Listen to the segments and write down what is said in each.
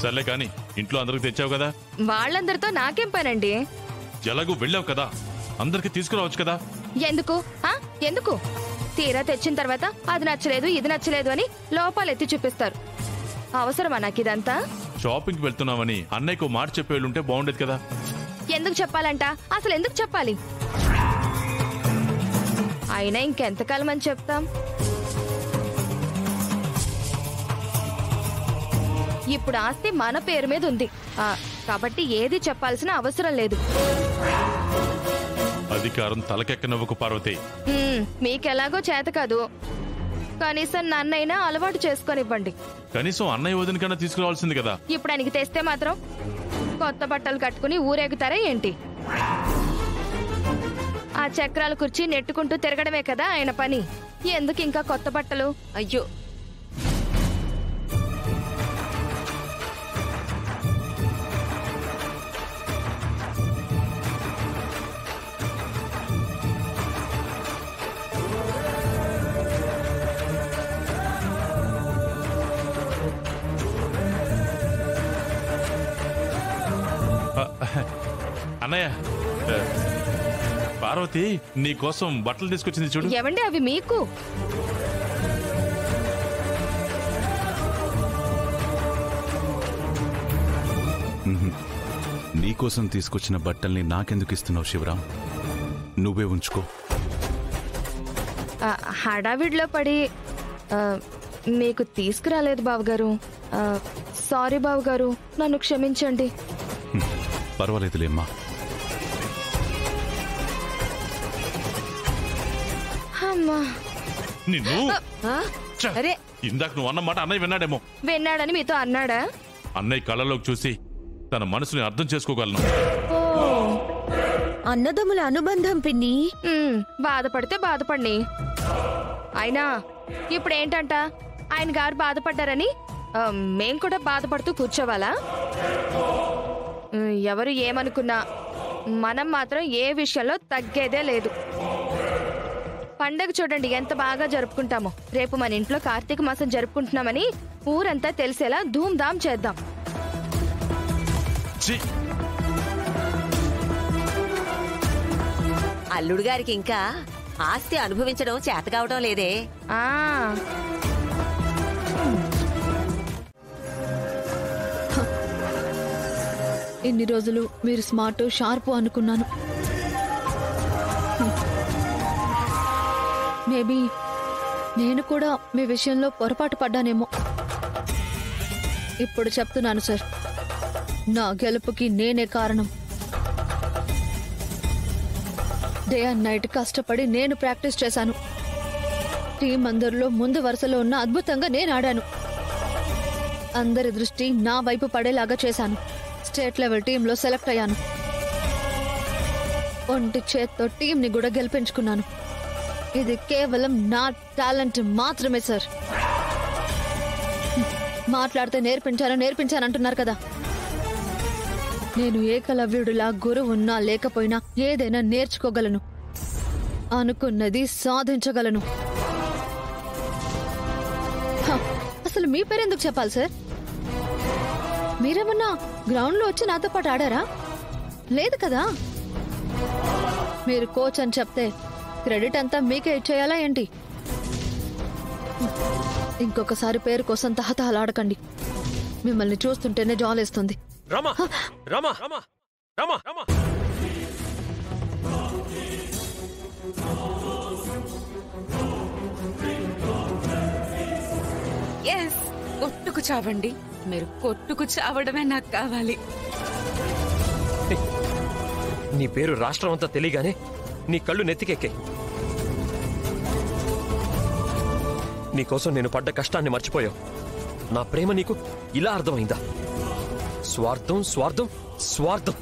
సర్లే కానీ ఇంట్లో అందరికి తెచ్చావు కదా. వాళ్ళందరితో నాకేం పనండి? ఎలాగూ వెళ్ళావు కదా, అందరికి తీసుకురావచ్చు కదా. ఎందుకు ఎందుకు? తీరా తెచ్చిన తర్వాత అది నచ్చలేదు ఇది నచ్చలేదు అని లోపాలు ఎత్తి చూపిస్తారు. అవసరమా నాకు ఇదంతా? షాపింగ్ కి వెళ్తున్నామని అన్నయ్యకు మాట చెప్పేళ్ళుంటే బాగుండేది కదా. ఎందుకు చెప్పాలంట? అసలు ఎందుకు చెప్పాలి? అయినా ఇంకెంతకాలం అని చెప్తాం? ఇప్పుడు ఆస్తి మన పేరు మీద ఉంది కాబట్టి ఏది చెప్పాల్సిన అవసరం లేదు. అధికారం తలకెక్కనవ్వకు పార్వతి. మీకెలాగో చేత కాదు, కనీసం నన్నైనా అలవాటు చేసుకొనివ్వండి. కనీసం అన్నయ్య వదిన కన్నా తీసుకురావాల్సింది కదా. ఇప్పుడు ఆయనకి తెస్తే మాత్రం కొత్త బట్టలు కట్టుకుని ఊరేగుతారా ఏంటి? ఆ చక్రాల కుర్చీ నెట్టుకుంటూ తిరగడమే కదా ఆయన పని. ఎందుకు ఇంకా కొత్త బట్టలు? అయ్యో, అన్నయ్య, పార్వతి నీ కోసం బట్టలు తీసుకొచ్చింది చూడు. ఏవండి అవి మీకు? నీకోసం తీసుకొచ్చిన బట్టల్ని నాకెందుకు ఇస్తున్నావు శివరాం? నువ్వే ఉంచుకో. హడావిడిలో పడి మీకు తీసుకురాలేదు బావగారు. సారీ బావగారు, నన్ను క్షమించండి. పర్వాలేదులేమ్మా. నిన్ను ఇందాక నువ్వు అన్నమాట అన్నయ్య విన్నాడేమో. విన్నాడని మీతో అన్నాడా? అన్నయ్య కళ్ళలోకి చూసి తన మనసుని అర్థం చేసుకోగలను. అన్నదమ్ముల అనుబంధం పిన్ని. బాధపడితే బాధపడి. అయినా ఇప్పుడు ఏంటంట, ఆయన గారు బాధపడ్డారని మేం కూడా బాధపడుతూ కూర్చోవాలా? ఎవరు ఏమనుకున్నా మనం మాత్రం ఏ విషయంలో తగ్గేదే లేదు. పండగ చూడండి ఎంత బాగా జరుపుకుంటామో. రేపు మన ఇంట్లో కార్తీక మాసం జరుపుకుంటున్నామని ఊరంతా తెలిసేలా ధూమ్ధాం చేద్దాం. అల్లుడు గారికి ఇంకా ఆస్తి అనుభవించడం చేత కావడం లేదే. ఇన్ని రోజులు మీరు స్మార్ట్ షార్ప్ అనుకున్నాను. మేబీ నేను కూడా మీ విషయంలో పొరపాటు పడ్డానేమో. ఇప్పుడు చెప్తున్నాను సార్, నా గెలుపుకి నేనే కారణం. డే అండ్ నైట్ కష్టపడి నేను ప్రాక్టీస్ చేశాను. టీం అందరిలో ముందు వరుసలో ఉన్న అద్భుతంగా నేను ఆడాను. అందరి దృష్టి నా వైపు పడేలాగా చేశాను. స్టేట్ లెవెల్ టీంలో సెలెక్ట్ అయ్యాను. ఒంటి చేత్తో టీంని కూడా గెలిపించుకున్నాను. ఇది కేవలం నా టాలెంట్ మాత్రమే సార్. మాట్లాడితే నేర్పించానంటున్నారు కదా. నేను ఏకలవ్యుడిలా గురువున్నా లేకపోయినా ఏదైనా నేర్చుకోగలను, అనుకున్నది సాధించగలను. అసలు మీ పేరెందుకు చెప్పాలి సార్? మీరేమన్నా గ్రౌండ్లో వచ్చి నాతో పాటు ఆడారా? లేదు కదా. మీరు కోచ్ అని చెప్తే క్రెడిట్ అంతా మీకే ఇచ్చేయాలా ఏంటి? ఇంకొకసారి పేరు కోసం తహతహలాడకండి. మిమ్మల్ని చూస్తుంటేనే జాలేస్తుంది. కొట్టుకు చావండి. మీరు కొట్టుకు చావడమే నాకు కావాలి. నీ పేరు రాష్ట్రం అంతా తెలియగానే నీ కళ్ళు నెత్తికెక్కాయి. నీకోసం నేను పడ్డ కష్టాన్ని మర్చిపోయావు. నా ప్రేమ నీకు ఇలా అర్థమైందా? స్వార్థం స్వార్థం స్వార్థం.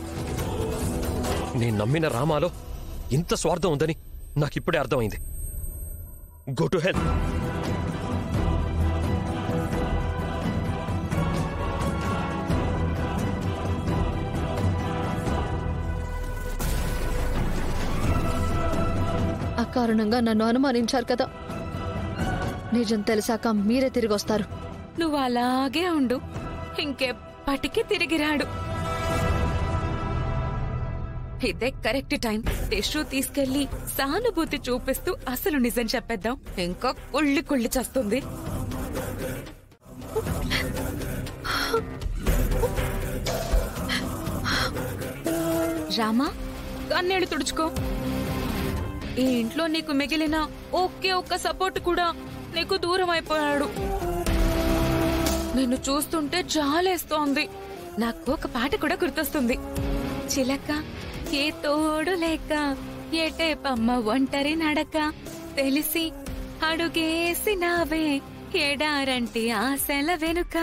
నేను నమ్మిన రామాలో ఇంత స్వార్థం ఉందని నాకిప్పుడే అర్థమైంది. Go to hell. అకారణంగా నన్ను అనుమానించారు కదా. నిజం తెలిసాక మీరే తిరిగి వస్తారు. నువ్వు అలాగే ఉండు. ఇంకెప్పుడు ఎప్పటికీ తిరిగి రాడు. ఇదే కరెక్ట్ టైం. టిష్యూ తీసుకెళ్లి సానుభూతి చూపిస్తూ అసలు నిజం చెప్పేద్దాం. ఇంకా కుళ్ళి చేస్తుంది. రామా, కన్నీళ్ళు తుడుచుకో. ఈ ఇంట్లో నీకు మిగిలిన ఒక్క సపోర్ట్ కూడా నీకు దూరం అయిపోయాడు. నిన్ను చూస్తుంటే జాలేస్తోంది. నాకు ఒక పాట కూడా గుర్తొస్తుంది. చిలక ఏ తోడు లేక ఏటే పమ్మ ఒంటరి నడక తెలిసి అడుగేసినావే ఏడారంటి ఆశల వెనుక.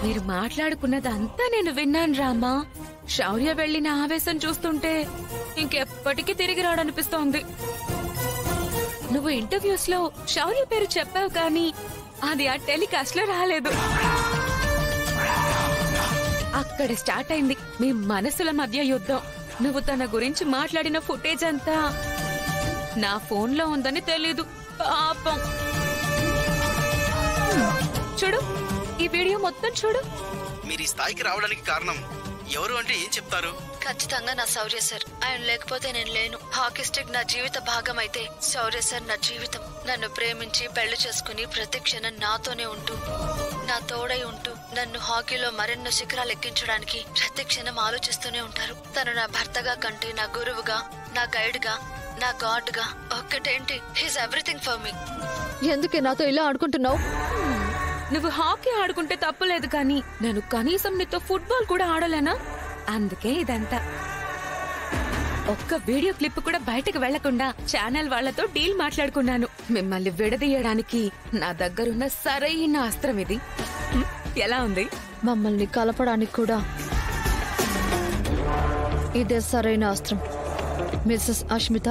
మీరు మాట్లాడుకున్నదంతా నేను విన్నాను రామా. శౌర్య వెళ్లిన ఆవేశం చూస్తుంటే ఇంకెప్పటికీ తిరిగి రాడనిపిస్తోంది. నువ్వు ఇంటర్వ్యూస్ లో శౌర్య పేరు చెప్పావు కానీ అది ఆ టెలికాస్ట్ లో రాలేదు. అక్కడ స్టార్ట్ అయింది మీ మనసుల మధ్య యుద్ధం. నువ్వు తన గురించి మాట్లాడిన ఫుటేజ్ అంతా నా ఫోన్ లో ఉందని తెలీదు. పాపం. చూడు, ఈ వీడియో మొత్తం చూడు. మీరు ఈ స్థాయికి రావడానికి కారణం ఎవరు అంటే ఏం చెప్తారు? ఖచ్చితంగా నా శౌర్య సార్. ఆయన లేకపోతే నేను లేను. హాకీ స్టిక్ నా జీవిత భాగం అయితే శౌర్య సార్ నా జీవితం. నన్ను ప్రేమించి పెళ్లి చేసుకుని ప్రతి క్షణం నాతోనే ఉంటూ, నా తోడై ఉంటూ నన్ను హాకీలో మరెన్నో శిఖరాలు ఎక్కించడానికి ప్రతి క్షణం ఆలోచిస్తూనే ఉంటారు. తను నా భర్తగా కంటే నా గురువుగా, నా గైడ్ గా, నా గాడ్ గా ఒక్కటేంటి, హీస్ ఎవ్రీథింగ్ ఫర్ మీ. ఎందుకే నాతో ఇలా ఆడుకుంటున్నావు? నువ్వు హాకీ ఆడుకుంటే తప్పులేదు కానీ నేను కనీసం నీతో ఫుట్బాల్ కూడా ఆడలేనా? అందుకే ఇదంతా. ఒక్క వీడియో క్లిప్ కూడా బయటకు వెళ్లకుండా ఛానల్ వాళ్లతో డీల్ మాట్లాడుకున్నాను. మిమ్మల్ని విడదీయడానికి నా దగ్గరున్న సరైన అస్త్రం ఇది. ఎలా ఉంది? మమ్మల్ని కలపడానికి కూడా ఇదే సరైన అస్త్రం. మిస్సెస్ అష్మిత,